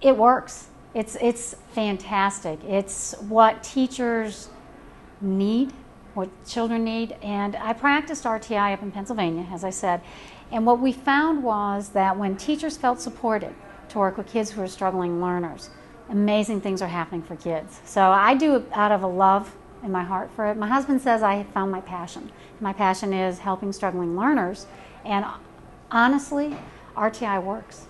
It works. It's fantastic. It's what teachers need, what children need. And I practiced RTI up in Pennsylvania, as I said. And what we found was that when teachers felt supported to work with kids who are struggling learners, amazing things are happening for kids. So I do it out of a love in my heart for it. My husband says I have found my passion. My passion is helping struggling learners. And honestly, RTI works.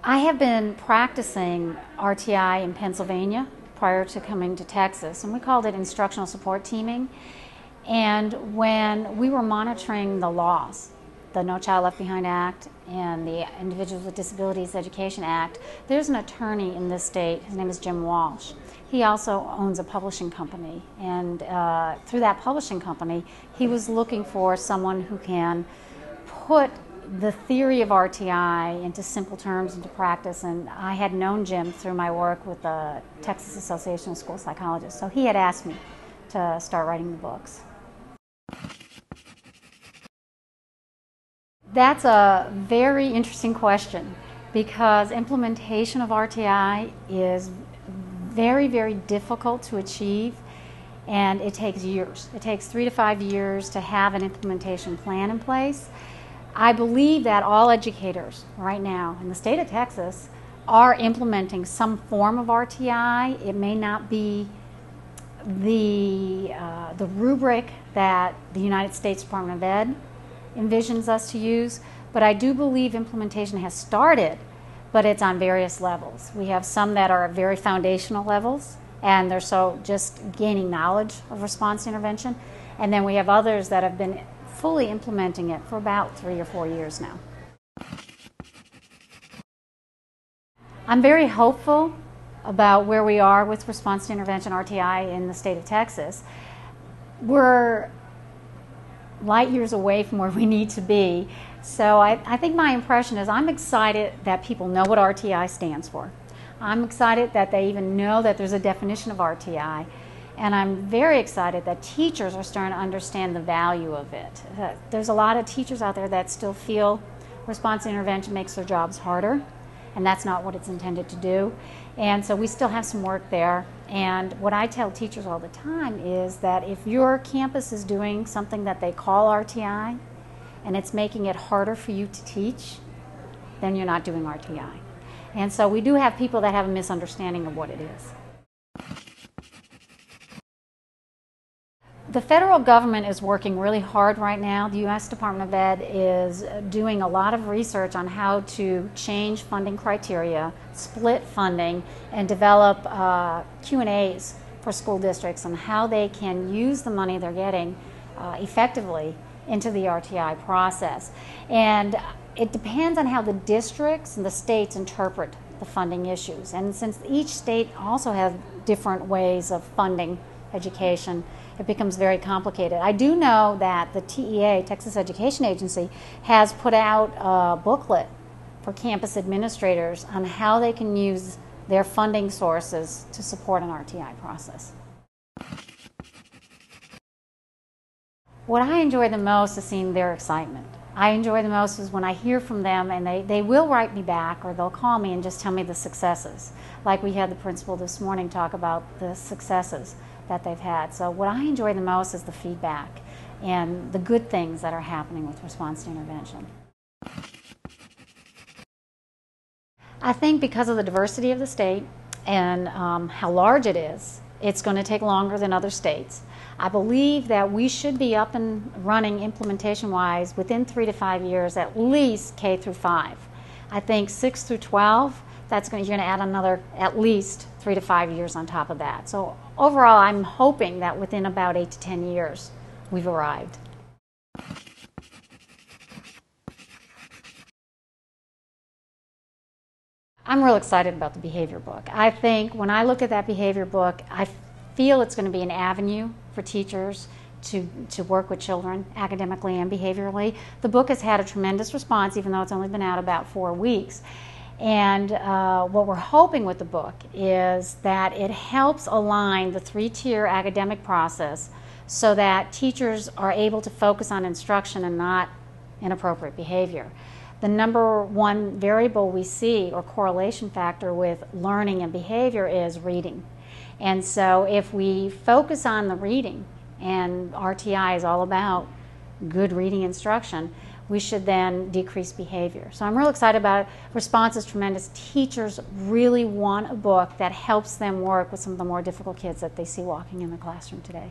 I have been practicing RTI in Pennsylvania prior to coming to Texas, and we called it instructional support teaming. And when we were monitoring the laws, the No Child Left Behind Act and the Individuals with Disabilities Education Act, there's an attorney in this state, his name is Jim Walsh. He also owns a publishing company, and through that publishing company, he was looking for someone who can put the theory of RTI into simple terms, into practice, and I had known Jim through my work with the Texas Association of School Psychologists, so he had asked me to start writing the books. That's a very interesting question, because implementation of RTI is very, very difficult to achieve, and it takes years. It takes 3 to 5 years to have an implementation plan in place. I believe that all educators right now in the state of Texas are implementing some form of RTI. It may not be the rubric that the United States Department of Ed envisions us to use, but I do believe implementation has started, but it's on various levels. We have some that are at very foundational levels, and they're so just gaining knowledge of response intervention, and then we have others that have been fully implementing it for about 3 or 4 years now. I'm very hopeful about where we are with response to intervention RTI in the state of Texas. We're light years away from where we need to be, so I think my impression is I'm excited that people know what RTI stands for. I'm excited that they even know that there's a definition of RTI. And I'm very excited that teachers are starting to understand the value of it. There's a lot of teachers out there that still feel response intervention makes their jobs harder, and that's not what it's intended to do. And so we still have some work there. And what I tell teachers all the time is that if your campus is doing something that they call RTI, and it's making it harder for you to teach, then you're not doing RTI. And so we do have people that have a misunderstanding of what it is. The federal government is working really hard right now. The U.S. Department of Ed is doing a lot of research on how to change funding criteria, split funding, and develop Q&As for school districts on how they can use the money they're getting effectively into the RTI process. And it depends on how the districts and the states interpret the funding issues. And since each state also has different ways of funding education, it becomes very complicated. I do know that the TEA, Texas Education Agency, has put out a booklet for campus administrators on how they can use their funding sources to support an RTI process. What I enjoy the most is seeing their excitement. I enjoy the most is when I hear from them and they will write me back, or they'll call me and just tell me the successes. Like we had the principal this morning talk about the successes that they've had. So what I enjoy the most is the feedback and the good things that are happening with response to intervention. I think because of the diversity of the state and how large it is, it's going to take longer than other states. I believe that we should be up and running implementation-wise within 3 to 5 years, at least K through 5. I think 6 through 12, you're going to add another at least 3 to 5 years on top of that. So overall, I'm hoping that within about 8 to 10 years, we've arrived. I'm real excited about the behavior book. I think when I look at that behavior book, I feel it's going to be an avenue for teachers to work with children academically and behaviorally. The book has had a tremendous response, even though it's only been out about 4 weeks. And what we're hoping with the book is that it helps align the 3-tier academic process so that teachers are able to focus on instruction and not inappropriate behavior. the number one variable we see, or correlation factor, with learning and behavior is reading. And so if we focus on the reading, and RTI is all about good reading instruction, we should then decrease behavior. So I'm real excited about it. Response is tremendous. Teachers really want a book that helps them work with some of the more difficult kids that they see walking in the classroom today.